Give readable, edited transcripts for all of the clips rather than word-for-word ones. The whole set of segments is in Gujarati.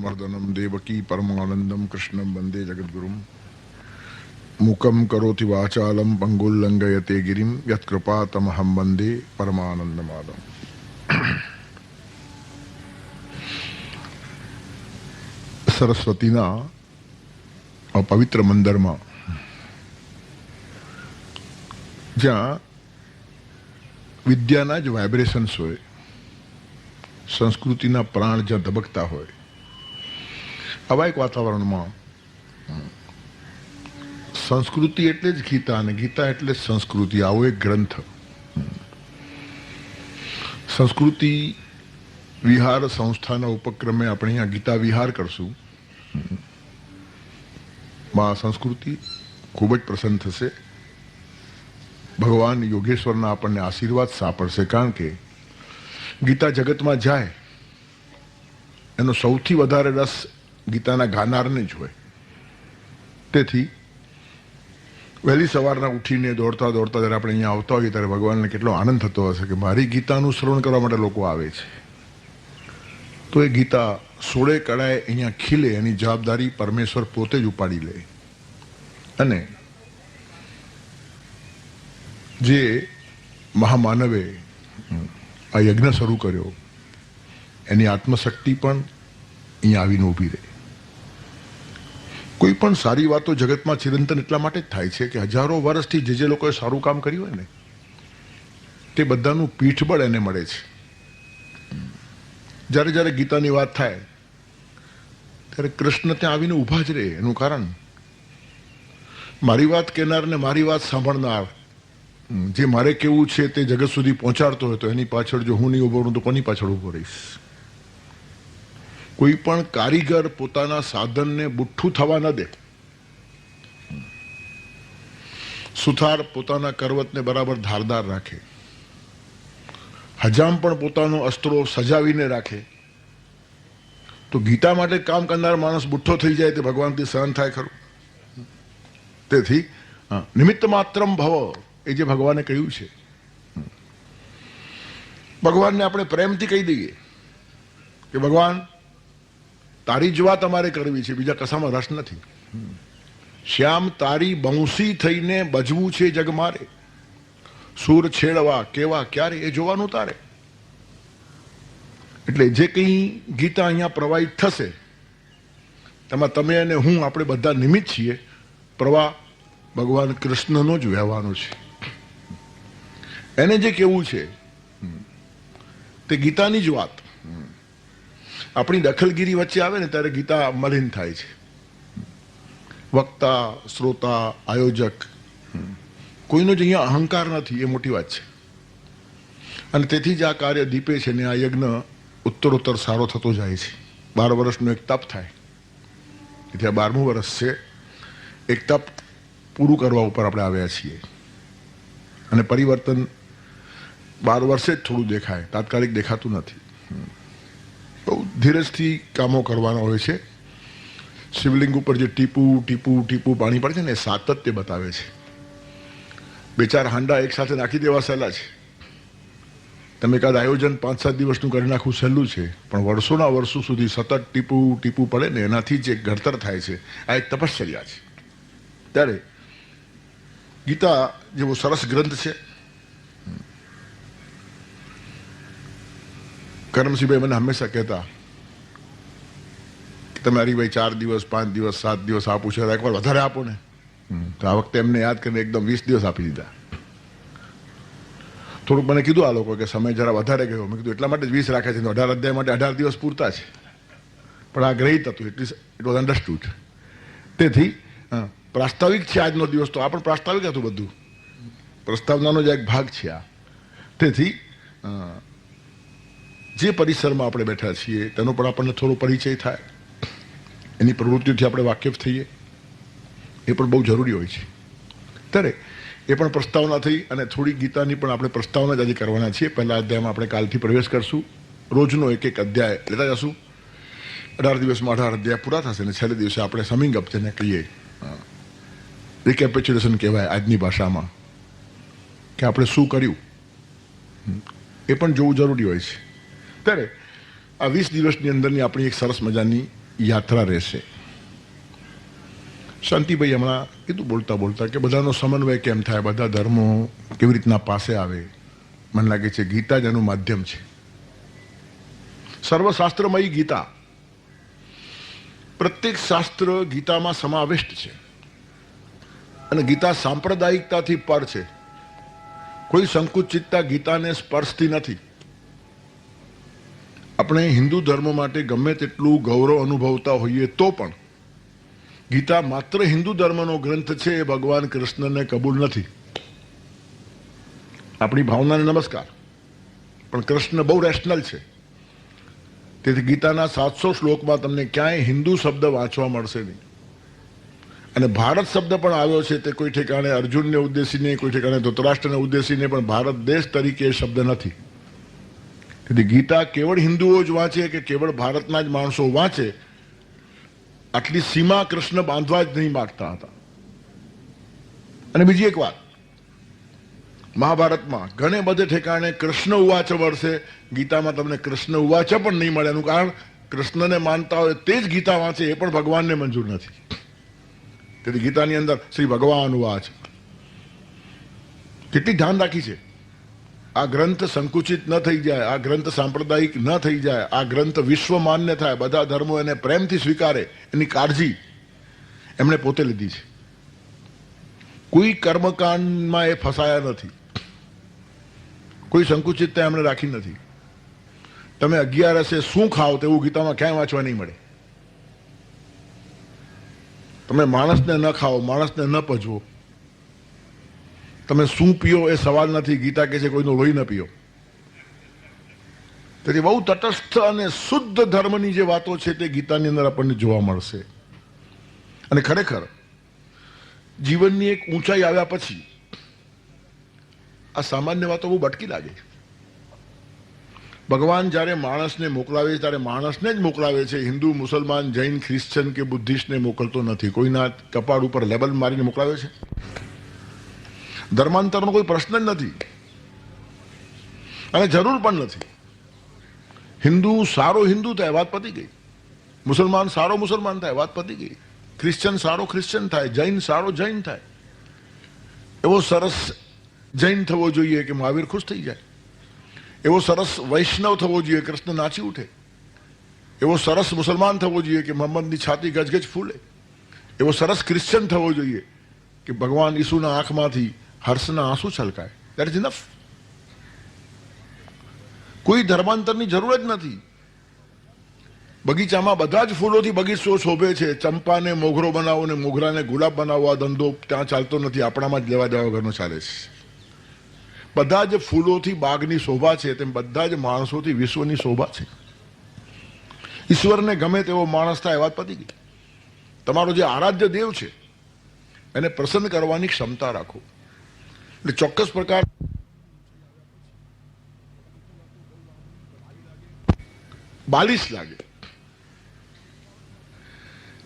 मर्दनम देवकी परमानंदम कृष्णम वंदे जगद्गुरुम मुकम करोति वाचालम पंगुल्लंघयते गिरिम यत्कृपातमहं वंदे परमानंदमादम। સરસ્વતીના પવિત્ર મંદિરમાં જ્યાં વિદ્યાના જ વાઇબ્રેશન્સ હોય, સંસ્કૃતિના પ્રાણ જ્યાં ધબકતા હોય, આવા એક વાતાવરણમાં સંસ્કૃતિ એટલે જ ગીતા અને ગીતા એટલે જ સંસ્કૃતિ, આવો એક ગ્રંથ સંસ્કૃતિ વિહાર સંસ્થાના ઉપક્રમે આપણે અહીંયા ગીતા વિહાર કરશું. માં સંસ્કૃતિ ખૂબ જ પ્રસન્ન થશે. ભગવાન યોગેશ્વરના આપણને આશીર્વાદ સાંપડશે, કારણ કે ગીતા જગતમાં જાય એનો સૌથી વધારે રસ ગીતાના ગાનારને જ હોય. તેથી વહેલી સવારના ઉઠીને દોડતા દોડતા જ્યારે આપણે અહીંયા આવતા હોઈએ ત્યારે ભગવાનને કેટલો આનંદ થતો હશે કે મારી ગીતાનું શ્રવણ કરવા માટે લોકો આવે છે. તો એ ગીતા સોળે કળાએ અહીંયા ખીલે એની જવાબદારી પરમેશ્વર પોતે જ ઉપાડી લે. અને જે મહામાનવે આ યજ્ઞ શરૂ કર્યો એની આત્મશક્તિ પણ અહીંયા આવીને ઊભી રહે. કોઈ પણ સારી વાતો જગતમાં ચિરંતન એટલા માટે જ થાય છે કે હજારો વર્ષથી જે લોકોએ સારું કામ કર્યું હોય ને તે બધાનું પીઠબળ એને મળે છે. જ્યારે જ્યારે ગીતાની વાત થાય ત્યારે કૃષ્ણ ત્યાં આવીને ઊભા જ રહે. એનું કારણ મારી વાત કહેનાર ને મારી વાત સાંભળનાર, જે મારે કેવું છે તે જગત સુધી પહોંચાડતો હોય તો એની પાછળ જો હું નહીં ઊભો રહું તો કોની પાછળ ઊભો રહીશ? કોઈ પણ કારીગર પોતાના સાધનને બુઠ્ઠું થવા ન દે. સુથાર પોતાના કરવતને બરાબર ધારદાર રાખે. હજામ પણ પોતાનો અસ્ત્રો સજાવીને રાખે. તો ગીતા માટે કામ કરનાર માણસ બુઠ્ઠો થઈ જાય તે ભગવાનથી સહન થાય ખરું? તેથી નિમિત્ત માત્રમ ભવ એ જે ભગવાને કહ્યું છે, ભગવાનને આપણે પ્રેમથી કહી દઈએ કે ભગવાન તારી જ વાત અમારે કરવી છે, બીજા કશામાં રસ નથી. શ્યામ તારી બંસી થઈને બજવું છે જગ મારે, સૂર છેડવા કેવા ક્યારે એ જોવાનું તારે. એટલે જે કંઈ ગીતા અહીંયા પ્રવાહિત થશે તેમાં તમે અને હું આપણે બધા નિમિત્ત છીએ. પ્રવાહ ભગવાન કૃષ્ણનો જ વહેવાનો છે. એને જે કહેવું છે તે ગીતાની જ વાત. આપણી દખલગીરી વચ્ચે આવે ને ત્યારે ગીતા મલિન થાય છે. વક્તા, શ્રોતા, આયોજક કોઈનો જ અહીંયા અહંકાર નથી, એ મોટી વાત છે. અને તેથી જ આ કાર્ય દીપે છે ને આ યજ્ઞ ઉત્તરોત્તર સારો થતો જાય છે. 12 વર્ષનું એક તપ થાય, એટલે આ 12મું વર્ષ છે. એક તપ પૂરું કરવા ઉપર આપણે આવ્યા છીએ. અને પરિવર્તન 12 વર્ષે જ થોડું દેખાય, તાત્કાલિક દેખાતું નથી. બહુ ધીરજથી કામો કરવાના હોય છે. શિવલિંગ ઉપર જે ટીપું ટીપું ટીપું પાણી પડે છે ને એ સાતત્ય બતાવે છે. 2-4 હાંડા એક સાથે નાખી દેવા સહેલા છે. તમે એકાદ આયોજન 5-7 દિવસનું કરી નાખવું સહેલું છે, પણ વર્ષોના વર્ષો સુધી સતત ટીપું ટીપું પડે ને એનાથી જે ઘડતર થાય છે આ એક તપશ્ચર્યા છે. ત્યારે ગીતા જેવો સરસ ગ્રંથ છે. કરમસિંહભાઈ મને હંમેશા કહેતા કે તમે હરીભાઈ 4 દિવસ 5 દિવસ 7 દિવસ આપું છે, એકવાર વધારે આપો ને. તો આ વખતે એમને યાદ કરીને એકદમ 20 દિવસ આપી દીધા. થોડુંક મને કીધું આ લોકો કે સમય જરા વધારે ગયો. મેં કીધું એટલા માટે જ 20 રાખે છે, 18 અધ્યાય માટે 18 દિવસ પૂરતા છે. પણ આ ગ્રહિત હતું, ઇટ વોઝ અન્ડરસ્ટુડ. તેથી પ્રાસ્તાવિક છે આજનો દિવસ, તો આ પણ પ્રાસ્તાવિક હતું. બધું પ્રસ્તાવનાનો જ એક ભાગ છે આ. તેથી જે પરિસરમાં આપણે બેઠા છીએ તેનો પણ આપણને થોડો પરિચય થાય, એની પ્રવૃત્તિઓથી આપણે વાકેફ થઈએ, એ પણ બહુ જરૂરી હોય છે. ત્યારે એ પણ પ્રસ્તાવના થઈ અને થોડી ગીતાની પણ આપણે પ્રસ્તાવના જ આજે કરવાના છીએ. પહેલા અધ્યાયમાં આપણે કાલથી પ્રવેશ કરશું. રોજનો એક અધ્યાય લેતા જશું. 18 દિવસમાં 18 અધ્યાય પૂરા થશે અને છેલ્લે દિવસે આપણે સમિંગ અપ જેને કહીએ, રિકેપિચ્યુલેશન કહેવાય આજની ભાષામાં, કે આપણે શું કર્યું એ પણ જોવું જરૂરી હોય છે. ત્યારે આ 20 દિવસની અંદરની આપણી એક સરસ મજાની યાત્રા રહેશે. શાંતિભાઈ હમણાં કીધું બોલતા બોલતા કે બધાનો સમન્વય કેમ થાય, બધા ધર્મો કેવી રીતના પાસે આવે. મને લાગે છે ગીતા જ એનું માધ્યમ છે. સર્વશાસ્ત્રમયી ગીતા, પ્રત્યેક શાસ્ત્ર ગીતામાં સમાવિષ્ટ છે અને ગીતા સાંપ્રદાયિકતાથી પર છે. કોઈ સંકુચિતતા ગીતાને સ્પર્શતી નથી. આપણે હિન્દુ ધર્મ માટે ગમે તેટલું ગૌરવ અનુભવતા હોઈએ તો પણ ગીતા માત્ર હિન્દુ ધર્મનો ગ્રંથ છે એ ભગવાન કૃષ્ણને કબૂલ નથી. આપણી ભાવનાને નમસ્કાર, પણ કૃષ્ણ બહુ રેશનલ છે. તેથી ગીતાના 700 શ્લોકમાં તમને ક્યાંય હિન્દુ શબ્દ વાંચવા મળશે નહીં. અને ભારત શબ્દ પણ આવ્યો છે તે કોઈ ઠેકાણે અર્જુનને ઉદ્દેશીને, કોઈ ઠેકાણે ધૃતરાષ્ટ્રને ઉદ્દેશીને, પણ ભારત દેશ તરીકે શબ્દ નથી. તેથી ગીતા કેવળ હિન્દુઓ જ વાંચે કે કેવળ ભારતના જ માણસો વાંચે આટલી સીમા કૃષ્ણ બાંધવા જ નહીં માગતા હતા. અને બીજી એક વાત, મહાભારતમાં ઘણે બધે ઠેકાણે કૃષ્ણ ઉવાચ મળશે, ગીતામાં તમને કૃષ્ણ ઉવાચ પણ નહીં મળે. એનું કારણ કૃષ્ણને માનતા હોય તે જ ગીતા વાંચે એ પણ ભગવાનને મંજૂર નથી. તેથી ગીતાની અંદર શ્રી ભગવાન ઉવાચ. કેટલી ધ્યાન રાખી છે આ ગ્રંથ સંકુચિત ન થઈ જાય, આ ગ્રંથ સાંપ્રદાયિક ન થઈ જાય, આ ગ્રંથ વિશ્વ માન્ય થાય, બધા ધર્મો એને પ્રેમથી સ્વીકારે, એની કાળજી એમણે પોતે લીધી છે. કોઈ કર્મકાંડમાં એ ફસાયા નથી, કોઈ સંકુચિતતા એમણે રાખી નથી. તમે 11 શું ખાઓ તેવું ગીતામાં ક્યાંય વાંચવા નહીં મળે. તમે માણસને ન ખાઓ, માણસને ન પજવો. તમે શું પીઓ એ સવાલ નથી, ગીતા કહે છે કોઈનું લોહી ન પીઓ. તેથી બહુ તટસ્થ અને શુદ્ધ ધર્મની જે વાતો છે તે ગીતાની અંદર આપણને જોવા મળશે. અને ખરેખર જીવનની એક ઊંચાઈ આવ્યા પછી આ સામાન્ય વાતો બહુ બટકી લાગે. ભગવાન જ્યારે માણસને મોકલાવે છે ત્યારે માણસને જ મોકલાવે છે. હિન્દુ, મુસલમાન, જૈન, ખ્રિશ્ચન કે બુદ્ધિસ્ટને મોકલતો નથી. કોઈના કપાળ ઉપર લેબલ મારીને મોકલાવે છે. ધર્માંતરનો કોઈ પ્રશ્ન જ નથી અને જરૂર પણ નથી. હિન્દુ સારો હિન્દુ થાય, વાત પતી ગઈ. મુસલમાન સારો મુસલમાન થાય, વાત પતી ગઈ. ક્રિશ્ચન સારો ક્રિશ્ચન થાય, જૈન સારો જૈન થાય. એવો સરસ જૈન થવો જોઈએ કે મહાવીર ખુશ થઈ જાય. એવો સરસ વૈષ્ણવ થવો જોઈએ કૃષ્ણ નાચી ઉઠે. એવો સરસ મુસલમાન થવો જોઈએ કે મોહમ્મદની છાતી ગજગજ ફૂલે. એવો સરસ ક્રિશ્ચન થવો જોઈએ કે ભગવાન ઈસુના આંખમાંથી હર્ષના આંસુ છલકાય. That is enough. કોઈ ધર્માંતરની જરૂર જ નથી. બગીચામાં બધા જ ફૂલોથી બગીચો શોભે છે. ચંપાને મોગરો બનાવો ને મોગરાને ગુલાબ બનાવો આ ધંધો ત્યાં ચાલતો નથી, આપણામાં જ લેવા દેવા વગરનો ચાલે છે. બધા જ ફૂલોથી બાગની શોભા છે તેમ બધા જ માણસોથી વિશ્વની શોભા છે. ઈશ્વરને ગમે તેવો માણસ થાય, વાત પતી ગઈ. તમારો જે આરાધ્ય દેવ છે એને પ્રસન્ન કરવાની ક્ષમતા રાખો. એટલે ચોક્કસ પ્રકાર બાલિશ લાગે.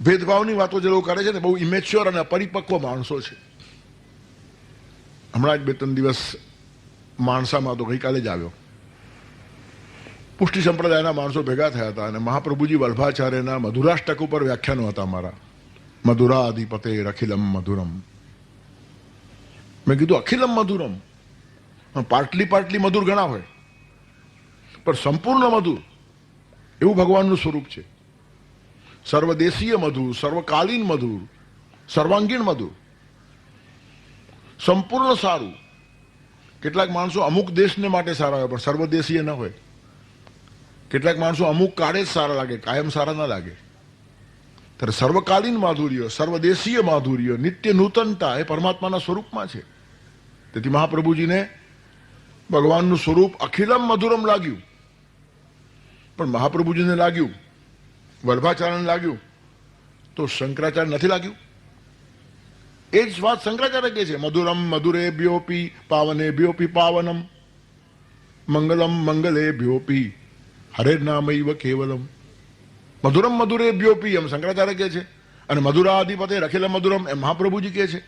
ભેદભાવની વાતો જે લોકો કરે છે ને બહુ ઇમેચ્યોર અને અપરિપક્વ માણસો છે. હમણાં જ 2-3 દિવસ માણસામાં તો ગઈકાલે જ આવ્યો. પુષ્ટિ સંપ્રદાયના માણસો ભેગા થયા હતા અને મહાપ્રભુજી વલ્ભાચાર્યના મધુરાષ્ટક ઉપર વ્યાખ્યાનો હતા મારા. મધુરાધિપતે અખિલમ મધુરમ. મેં કીધું અખિલમ મધુરમ, પાટલી પાટલી મધુર ઘણા હોય પણ સંપૂર્ણ મધુર એવું ભગવાનનું સ્વરૂપ છે. સર્વદેશીય મધુર, સર્વકાલીન મધુર, સર્વાંગીણ મધુર, સંપૂર્ણ સારું. કેટલાક માણસો અમુક દેશને માટે સારા હોય પણ સર્વદેશીય ન હોય. કેટલાક માણસો અમુક કાળે જ સારા લાગે, કાયમ સારા ન લાગે. ત્યારે સર્વકાલીન માધુર્ય, સર્વદેશીય માધુર્ય, નિત્ય નૂતનતા એ પરમાત્માના સ્વરૂપમાં છે. તેથી મહાપ્રભુજીને ભગવાનનું સ્વરૂપ અખિલમ મધુરમ લાગ્યું. પણ મહાપ્રભુજીને લાગ્યું, વલ્ભાચાર્યને લાગ્યું, તો શંકરાચાર્ય નથી લાગ્યું. એ જ વાત શંકરાચાર્ય કહે છે, મધુરમ મધુરેભ્યોપી પાવનેભ્યોપી પાવનમ મંગલમ મંગલેભ્યોપી હરેર્નામૈવ કેવલમ. મધુરમ મધુરેભ્યોપી એમ શંકરાચાર્ય કહે છે અને મધુરાધિપતે રખેલમ મધુરમ એમ મહાપ્રભુજી કહે છે.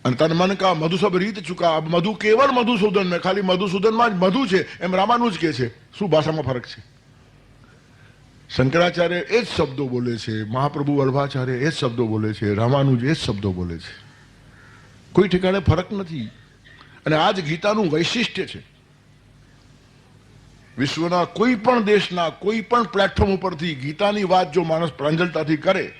અને તન મન કા મધુ સબ રીત ચુકા. મધુ કેવળ મધુસૂદન મેં, ખાલી મધુસૂદનમાં જ મધુ છે એમ રામાનુજ કહે છે. શું ભાષામાં ફરક છે? શંકરાચાર્ય એ જ શબ્દો બોલે છે, મહાપ્રભુ વલ્ભાચાર્ય એ જ શબ્દો બોલે છે, રામાનુજ એ જ શબ્દો બોલે છે. કોઈ ઠેકાણે ફરક નથી. અને આ જ ગીતાનું વૈશિષ્ટ્ય છે. વિશ્વના કોઈ પણ દેશના કોઈ પણ પ્લેટફોર્મ ઉપરથી ગીતાની વાત જો માણસ પ્રાંજલતાથી કરે